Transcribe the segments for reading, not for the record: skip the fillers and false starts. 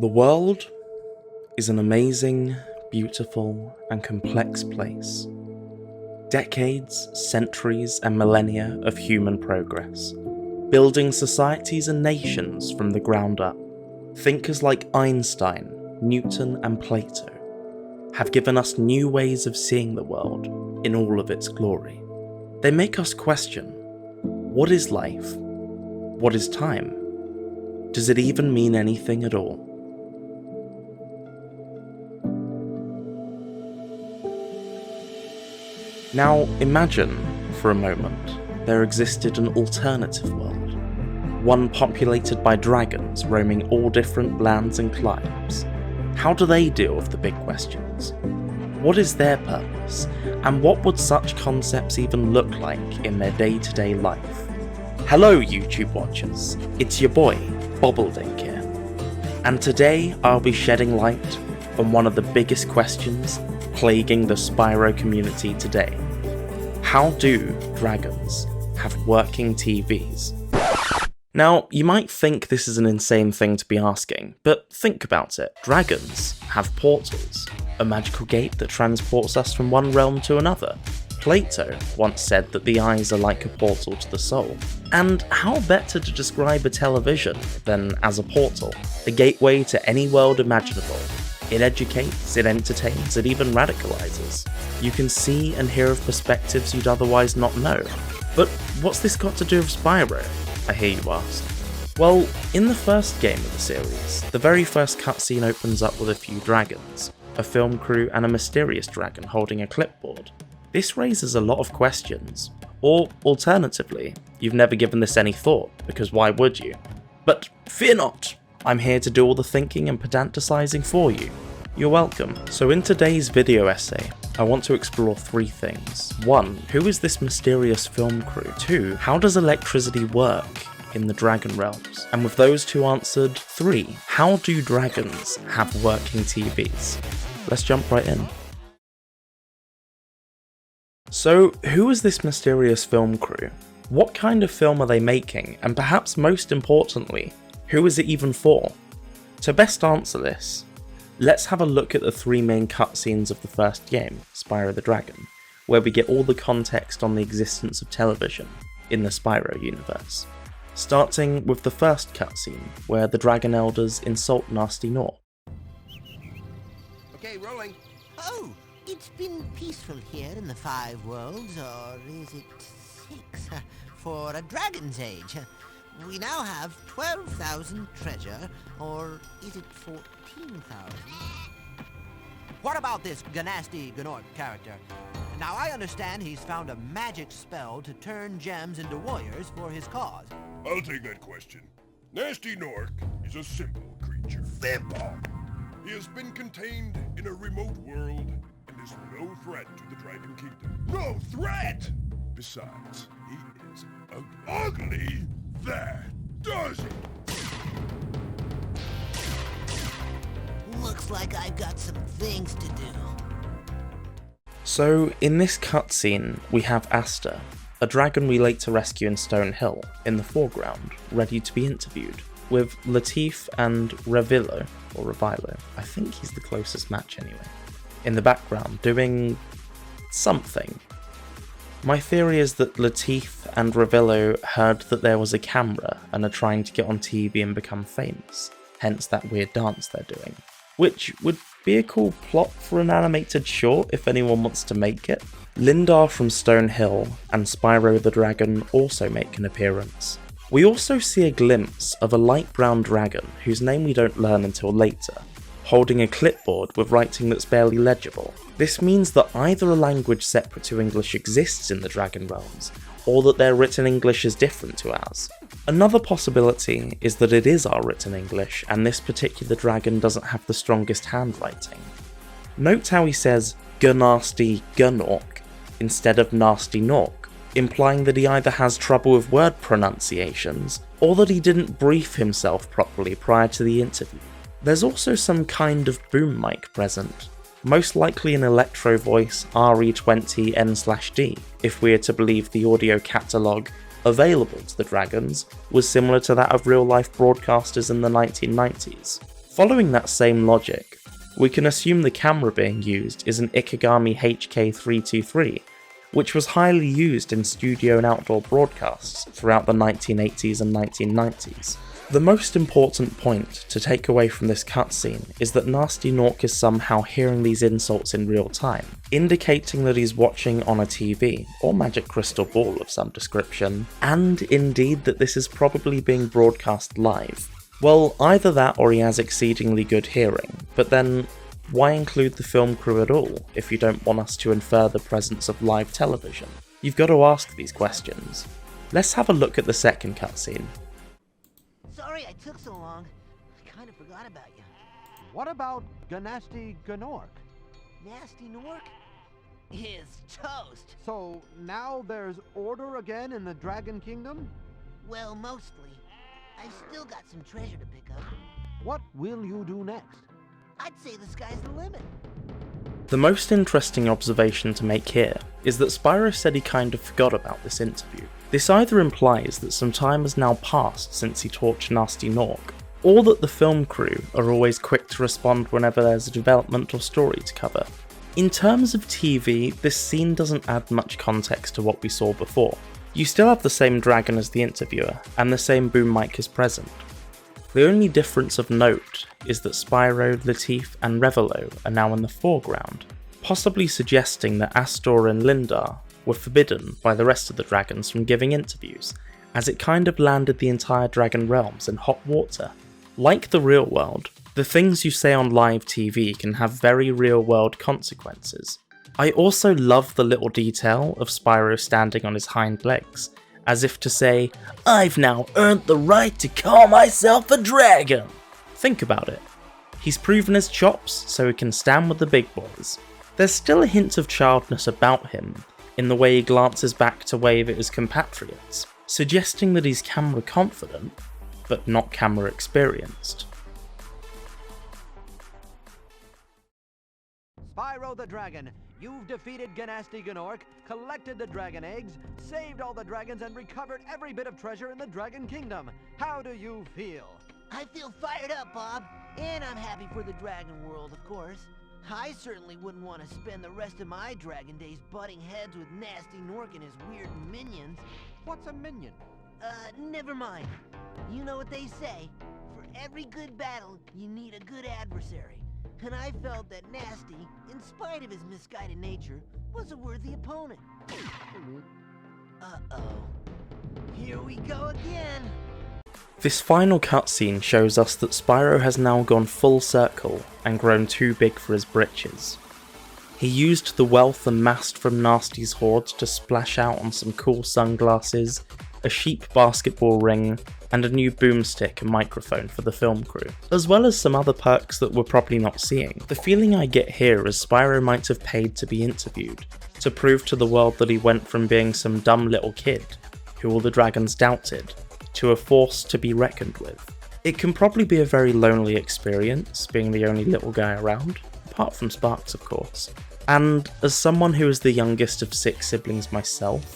The world is an amazing, beautiful, and complex place. Decades, centuries, and millennia of human progress, building societies and nations from the ground up. Thinkers like Einstein, Newton, and Plato have given us new ways of seeing the world in all of its glory. They make us question, what is life? What is time? Does it even mean anything at all? Now imagine, for a moment, there existed an alternative world, one populated by dragons roaming all different lands and climes. How do they deal with the big questions? What is their purpose, and what would such concepts even look like in their day-to-day life? Hello YouTube watchers, it's your boy, Bobbledink here, and today I'll be shedding light on one of the biggest questions plaguing the Spyro community today. How do dragons have working TVs? Now, you might think this is an insane thing to be asking, but think about it. Dragons have portals, a magical gate that transports us from one realm to another. Plato once said that the eyes are like a portal to the soul. And how better to describe a television than as a portal, a gateway to any world imaginable. It educates, it entertains, it even radicalizes. You can see and hear of perspectives you'd otherwise not know. But what's this got to do with Spyro, I hear you ask? Well, in the first game of the series, the very first cutscene opens up with a few dragons, a film crew and a mysterious dragon holding a clipboard. This raises a lot of questions. Or, alternatively, you've never given this any thought, because why would you? But fear not! I'm here to do all the thinking and pedanticizing for you. You're welcome. So in today's video essay, I want to explore three things. 1. Who is this mysterious film crew? 2. How does electricity work in the dragon realms? And with those two answered, 3. How do dragons have working TVs? Let's jump right in. So, who is this mysterious film crew? What kind of film are they making? And perhaps most importantly, who is it even for? To best answer this, let's have a look at the three main cutscenes of the first game, Spyro the Dragon, where we get all the context on the existence of television in the Spyro universe. Starting with the first cutscene, where the Dragon Elders insult Nasty Nork. Okay, rolling. Oh, it's been peaceful here in the 5 worlds, or is it 6? For a dragon's age. We now have 12,000 treasure, or is it 14,000? What about this Ganasty Gnork character? Now I understand he's found a magic spell to turn gems into warriors for his cause. I'll take that question. Nasty Nork is a simple creature. Simple? He has been contained in a remote world and is no threat to the Dragon Kingdom. No threat! Besides, he is ugly. Ugly? That does it! Looks like I've got some things to do. So, in this cutscene, we have Asta, a dragon we later rescue in Stone Hill, in the foreground, ready to be interviewed, with Latif and Revilo, I think he's the closest match anyway, in the background, doing something. My theory is that Latif and Revilo heard that there was a camera and are trying to get on TV and become famous, hence that weird dance they're doing. Which would be a cool plot for an animated short if anyone wants to make it. Lindar from Stone Hill and Spyro the Dragon also make an appearance. We also see a glimpse of a light brown dragon whose name we don't learn until later, holding a clipboard with writing that's barely legible. This means that either a language separate to English exists in the Dragon Realms, or that their written English is different to ours. Another possibility is that it is our written English, and this particular dragon doesn't have the strongest handwriting. Note how he says Gnasty Gnork instead of Nasty Nork, implying that he either has trouble with word pronunciations, or that he didn't brief himself properly prior to the interview. There's also some kind of boom mic present, most likely an electro voice RE20N/D, if we are to believe the audio catalogue available to the dragons was similar to that of real-life broadcasters in the 1990s. Following that same logic, we can assume the camera being used is an Ikegami HK323, which was highly used in studio and outdoor broadcasts throughout the 1980s and 1990s. The most important point to take away from this cutscene is that Nasty Nork is somehow hearing these insults in real time, indicating that he's watching on a TV, or magic crystal ball of some description, and indeed that this is probably being broadcast live. Well, either that or he has exceedingly good hearing, but then why include the film crew at all if you don't want us to infer the presence of live television? You've got to ask these questions. Let's have a look at the second cutscene. Sorry I took so long. I kind of forgot about you. What about Gnasty Gnorc? Nasty Nork is toast. So now there's order again in the Dragon Kingdom? Well, mostly. I've still got some treasure to pick up. What will you do next? I'd say the sky's the limit. The most interesting observation to make here is that Spyro said he kind of forgot about this interview. This either implies that some time has now passed since he talked to Nasty Nork, or that the film crew are always quick to respond whenever there's a development or story to cover. In terms of TV, this scene doesn't add much context to what we saw before. You still have the same dragon as the interviewer, and the same boom mic is present. The only difference of note is that Spyro, Latif and Revelo are now in the foreground, possibly suggesting that Astor and Lindar were forbidden by the rest of the dragons from giving interviews, as it kind of landed the entire dragon realms in hot water. Like the real world, the things you say on live TV can have very real world consequences. I also love the little detail of Spyro standing on his hind legs, as if to say, "I've now earned the right to call myself a dragon." Think about it. He's proven his chops so he can stand with the big boys. There's still a hint of childness about him in the way he glances back to wave at his compatriots, suggesting that he's camera confident, but not camera experienced. Spyro the Dragon, you've defeated Gnasty Gnorc, collected the dragon eggs, saved all the dragons, and recovered every bit of treasure in the Dragon Kingdom. How do you feel? I feel fired up, Bob. And I'm happy for the dragon world, of course. I certainly wouldn't want to spend the rest of my dragon days butting heads with Nasty Nork and his weird minions. What's a minion? Never mind. You know what they say. For every good battle, you need a good adversary. And I felt that Nasty, in spite of his misguided nature, was a worthy opponent. Uh-oh. Here we go again! This final cutscene shows us that Spyro has now gone full circle and grown too big for his britches. He used the wealth amassed from Nasty's hordes to splash out on some cool sunglasses, a sheep basketball ring, and a new boomstick and microphone for the film crew, as well as some other perks that we're probably not seeing. The feeling I get here is Spyro might have paid to be interviewed, to prove to the world that he went from being some dumb little kid, who all the dragons doubted, to a force to be reckoned with. It can probably be a very lonely experience, being the only little guy around, apart from Sparks of course. And as someone who is the youngest of 6 siblings myself,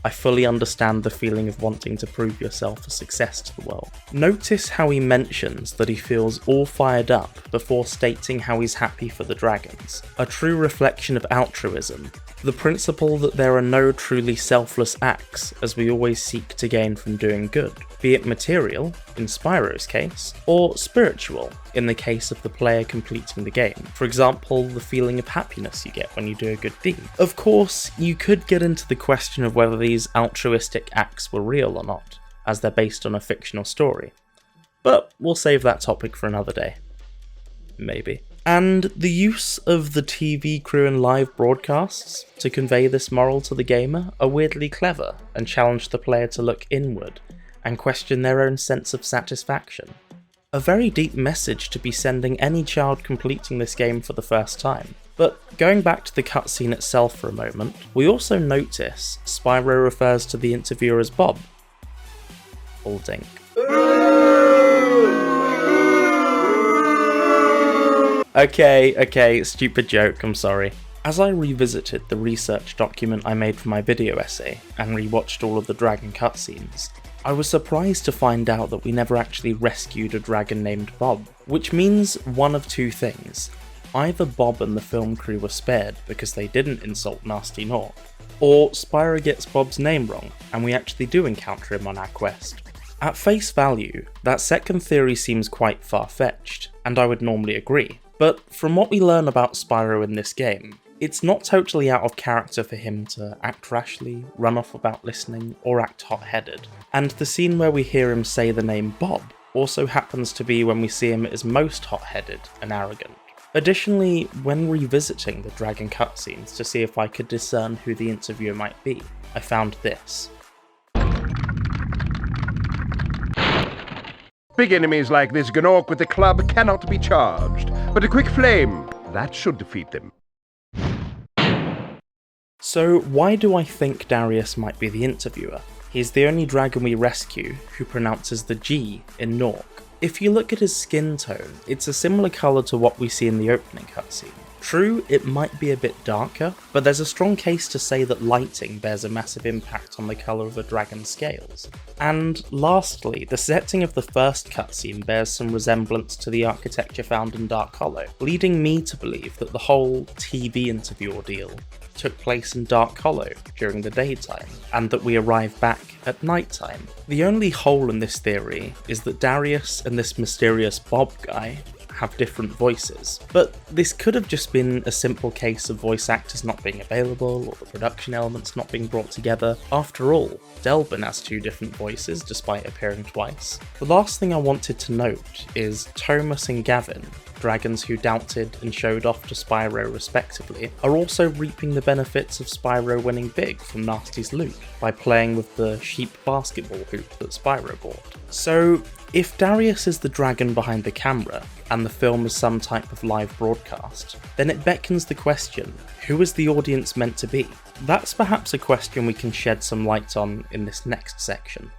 I fully understand the feeling of wanting to prove yourself a success to the world. Notice how he mentions that he feels all fired up before stating how he's happy for the dragons, a true reflection of altruism, the principle that there are no truly selfless acts as we always seek to gain from doing good, be it material, in Spyro's case, or spiritual, in the case of the player completing the game. For example, the feeling of happiness you get when you do a good deed. Of course, you could get into the question of whether these altruistic acts were real or not, as they're based on a fictional story. But we'll save that topic for another day. Maybe. And the use of the TV crew in live broadcasts to convey this moral to the gamer are weirdly clever and challenge the player to look inward and question their own sense of satisfaction. A very deep message to be sending any child completing this game for the first time. But going back to the cutscene itself for a moment, we also notice Spyro refers to the interviewer as Bobbledink. Okay, stupid joke, I'm sorry. As I revisited the research document I made for my video essay and rewatched all of the dragon cutscenes, I was surprised to find out that we never actually rescued a dragon named Bob, which means one of two things. Either Bob and the film crew were spared because they didn't insult Nasty Nork, or Spyro gets Bob's name wrong and we actually do encounter him on our quest. At face value, that second theory seems quite far-fetched, and I would normally agree, but from what we learn about Spyro in this game, it's not totally out of character for him to act rashly, run off without listening, or act hot-headed. And the scene where we hear him say the name Bob also happens to be when we see him as most hot-headed and arrogant. Additionally, when revisiting the dragon cutscenes to see if I could discern who the interviewer might be, I found this. Big enemies like this Gnorc with a club cannot be charged, but a quick flame, that should defeat them. So why do I think Darius might be the interviewer? He's the only dragon we rescue who pronounces the G in Nork. If you look at his skin tone, it's a similar colour to what we see in the opening cutscene. True, it might be a bit darker, but there's a strong case to say that lighting bears a massive impact on the colour of a dragon's scales. And lastly, the setting of the first cutscene bears some resemblance to the architecture found in Dark Hollow, leading me to believe that the whole TV interview ordeal took place in Dark Hollow during the daytime, and that we arrive back at nighttime. The only hole in this theory is that Darius and this mysterious Bob guy have different voices, but this could have just been a simple case of voice actors not being available or the production elements not being brought together. After all, Delbin has two different voices despite appearing twice. The last thing I wanted to note is Thomas and Gavin, dragons who doubted and showed off to Spyro respectively, are also reaping the benefits of Spyro winning big from Nasty's loot by playing with the sheep basketball hoop that Spyro bought. So if Darius is the dragon behind the camera, and the film is some type of live broadcast, then it beckons the question, who is the audience meant to be? That's perhaps a question we can shed some light on in this next section.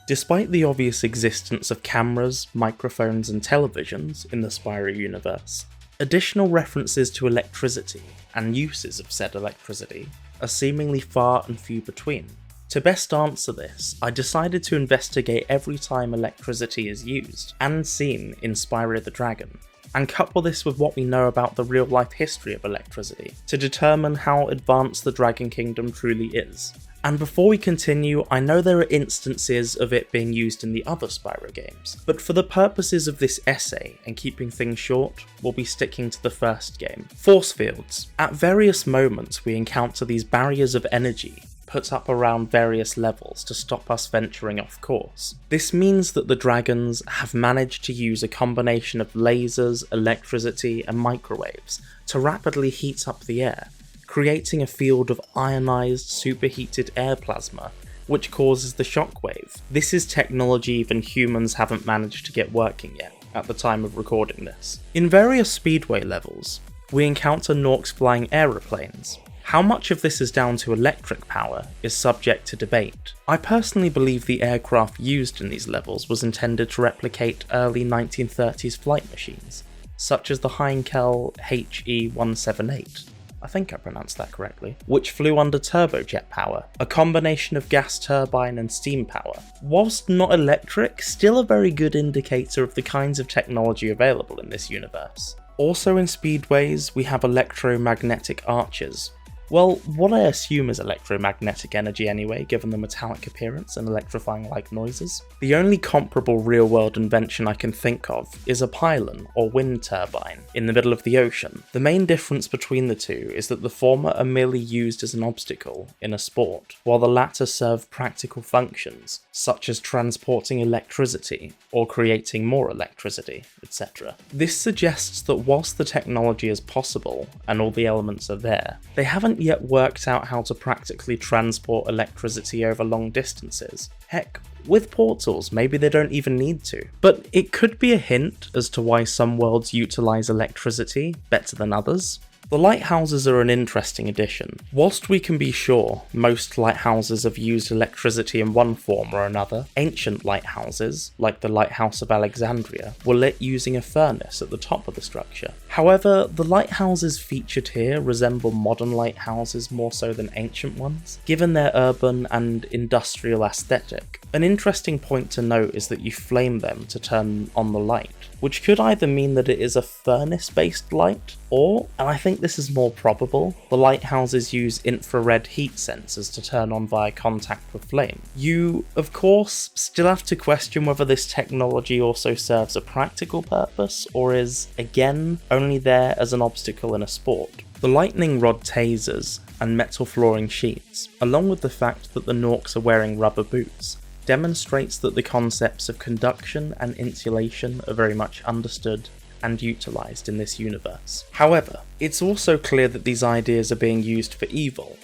Despite the obvious existence of cameras, microphones and televisions in the Spyro universe, additional references to electricity and uses of said electricity are seemingly far and few between. To best answer this, I decided to investigate every time electricity is used and seen in Spyro the Dragon, and couple this with what we know about the real-life history of electricity to determine how advanced the Dragon Kingdom truly is. And before we continue, I know there are instances of it being used in the other Spyro games, but for the purposes of this essay and keeping things short, we'll be sticking to the first game. Force fields. At various moments we encounter these barriers of energy put up around various levels to stop us venturing off course. This means that the dragons have managed to use a combination of lasers, electricity and microwaves to rapidly heat up the air, creating a field of ionized, superheated air plasma, which causes the shockwave. This is technology even humans haven't managed to get working yet, at the time of recording this. In various speedway levels, we encounter Norks flying aeroplanes. How much of this is down to electric power is subject to debate. I personally believe the aircraft used in these levels was intended to replicate early 1930s flight machines, such as the Heinkel HE-178. I think I pronounced that correctly, which flew under turbojet power, a combination of gas turbine and steam power. Whilst not electric, still a very good indicator of the kinds of technology available in this universe. Also in speedways, we have electromagnetic archers. Well, what I assume is electromagnetic energy anyway, given the metallic appearance and electrifying-like noises. The only comparable real-world invention I can think of is a pylon, or wind turbine, in the middle of the ocean. The main difference between the two is that the former are merely used as an obstacle in a sport, while the latter serve practical functions, such as transporting electricity, or creating more electricity, etc. This suggests that whilst the technology is possible, and all the elements are there, they haven't yet worked out how to practically transport electricity over long distances. Heck, with portals, maybe they don't even need to. But it could be a hint as to why some worlds utilise electricity better than others. The lighthouses are an interesting addition. Whilst we can be sure most lighthouses have used electricity in one form or another, ancient lighthouses, like the Lighthouse of Alexandria, were lit using a furnace at the top of the structure. However, the lighthouses featured here resemble modern lighthouses more so than ancient ones, given their urban and industrial aesthetic. An interesting point to note is that you flame them to turn on the light, which could either mean that it is a furnace-based light, or, and I think this is more probable, the lighthouses use infrared heat sensors to turn on via contact with flame. You, of course, still have to question whether this technology also serves a practical purpose, or is, again, only there as an obstacle in a sport. The lightning rod tasers and metal flooring sheets, along with the fact that the Norks are wearing rubber boots, demonstrates that the concepts of conduction and insulation are very much understood and utilised in this universe. However, it's also clear that these ideas are being used for evil,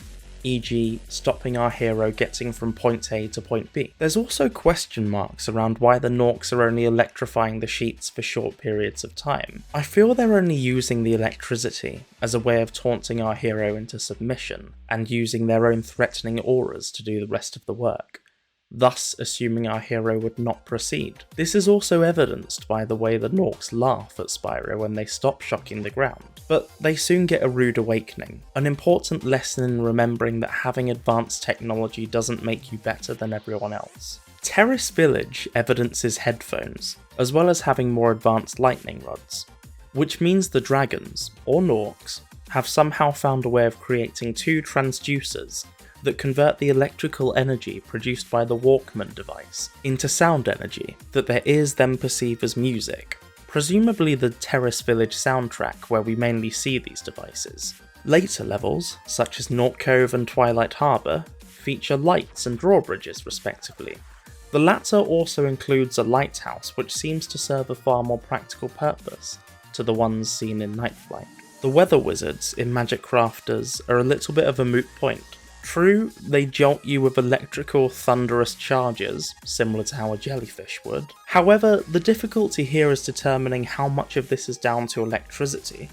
e.g. stopping our hero getting from point A to point B. There's also question marks around why the Norks are only electrifying the sheets for short periods of time. I feel they're only using the electricity as a way of taunting our hero into submission, and using their own threatening auras to do the rest of the work, thus assuming our hero would not proceed. This is also evidenced by the way the Norks laugh at Spyro when they stop shocking the ground, but they soon get a rude awakening, an important lesson in remembering that having advanced technology doesn't make you better than everyone else. Terrace Village evidences headphones, as well as having more advanced lightning rods, which means the Dragons, or Norks, have somehow found a way of creating two transducers that convert the electrical energy produced by the Walkman device into sound energy that their ears then perceive as music, presumably the Terrace Village soundtrack where we mainly see these devices. Later levels, such as Nork Cove and Twilight Harbour, feature lights and drawbridges respectively. The latter also includes a lighthouse which seems to serve a far more practical purpose to the ones seen in Night Flight. The weather wizards in Magic Crafters are a little bit of a moot point. True, they jolt you with electrical thunderous charges, similar to how a jellyfish would. However, the difficulty here is determining how much of this is down to electricity,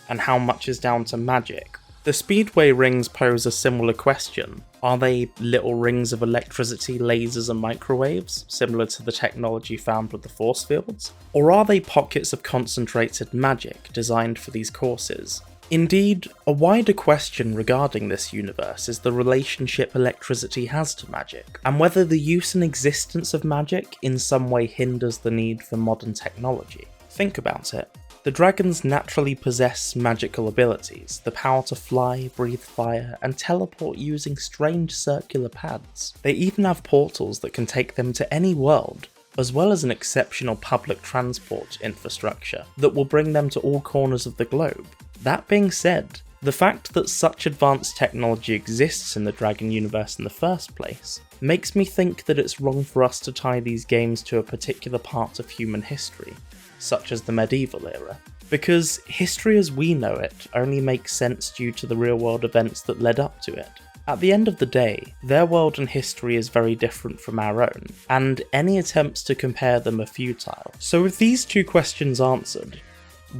and how much is down to magic. The Speedway rings pose a similar question. Are they little rings of electricity, lasers and microwaves, similar to the technology found with the force fields? Or are they pockets of concentrated magic designed for these courses? Indeed, a wider question regarding this universe is the relationship electricity has to magic, and whether the use and existence of magic in some way hinders the need for modern technology. Think about it. The dragons naturally possess magical abilities, the power to fly, breathe fire, and teleport using strange circular pads. They even have portals that can take them to any world, as well as an exceptional public transport infrastructure that will bring them to all corners of the globe. That being said, the fact that such advanced technology exists in the Dragon universe in the first place makes me think that it's wrong for us to tie these games to a particular part of human history, such as the medieval era, because history as we know it only makes sense due to the real-world events that led up to it. At the end of the day, their world and history is very different from our own, and any attempts to compare them are futile. So with these two questions answered,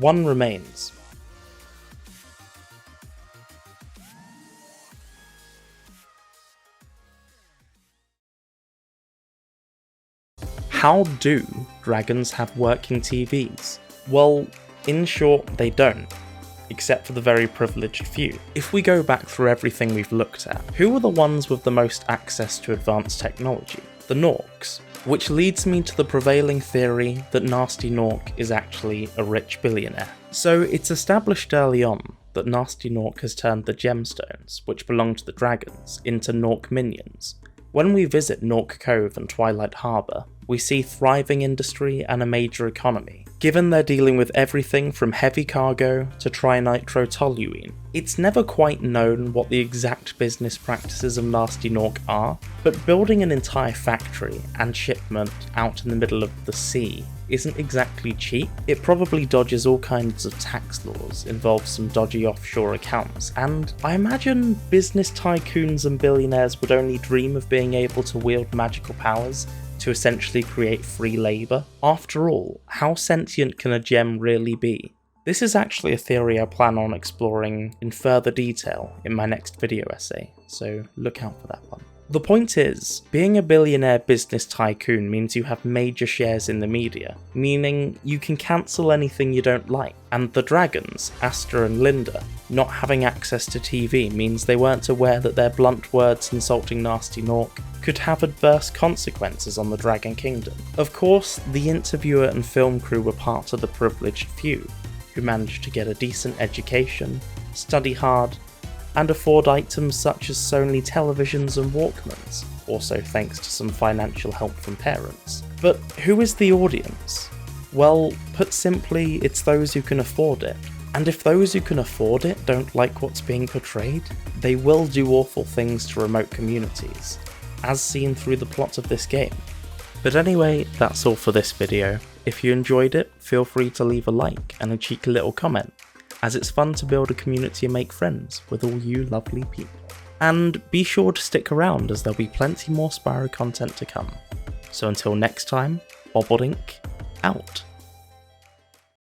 one remains. How do dragons have working TVs? Well, in short, they don't, except for the very privileged few. If we go back through everything we've looked at, who are the ones with the most access to advanced technology? The Norks. Which leads me to the prevailing theory that Nasty Nork is actually a rich billionaire. So it's established early on that Nasty Nork has turned the gemstones, which belong to the dragons, into Nork minions. When we visit Nork Cove and Twilight Harbour, we see thriving industry and a major economy. Given they're dealing with everything from heavy cargo to trinitrotoluene, it's never quite known what the exact business practices of Nasty Nork are, but building an entire factory and shipment out in the middle of the sea isn't exactly cheap. It probably dodges all kinds of tax laws, involves some dodgy offshore accounts, and I imagine business tycoons and billionaires would only dream of being able to wield magical powers to essentially create free labour. After all, how sentient can a gem really be? This is actually a theory I plan on exploring in further detail in my next video essay, so look out for that one. The point is, being a billionaire business tycoon means you have major shares in the media, meaning you can cancel anything you don't like. And the dragons, Asta and Linda, not having access to TV means they weren't aware that their blunt words insulting Nasty Nork could have adverse consequences on the Dragon Kingdom. Of course, the interviewer and film crew were part of the privileged few, who managed to get a decent education, study hard, and afford items such as Sony televisions and Walkmans, also thanks to some financial help from parents. But who is the audience? Well, put simply, it's those who can afford it. And if those who can afford it don't like what's being portrayed, they will do awful things to remote communities, as seen through the plot of this game. But anyway, that's all for this video. If you enjoyed it, feel free to leave a like and a cheeky little comment, as it's fun to build a community and make friends with all you lovely people. And be sure to stick around, as there'll be plenty more Spyro content to come. So until next time, Bobbledink out.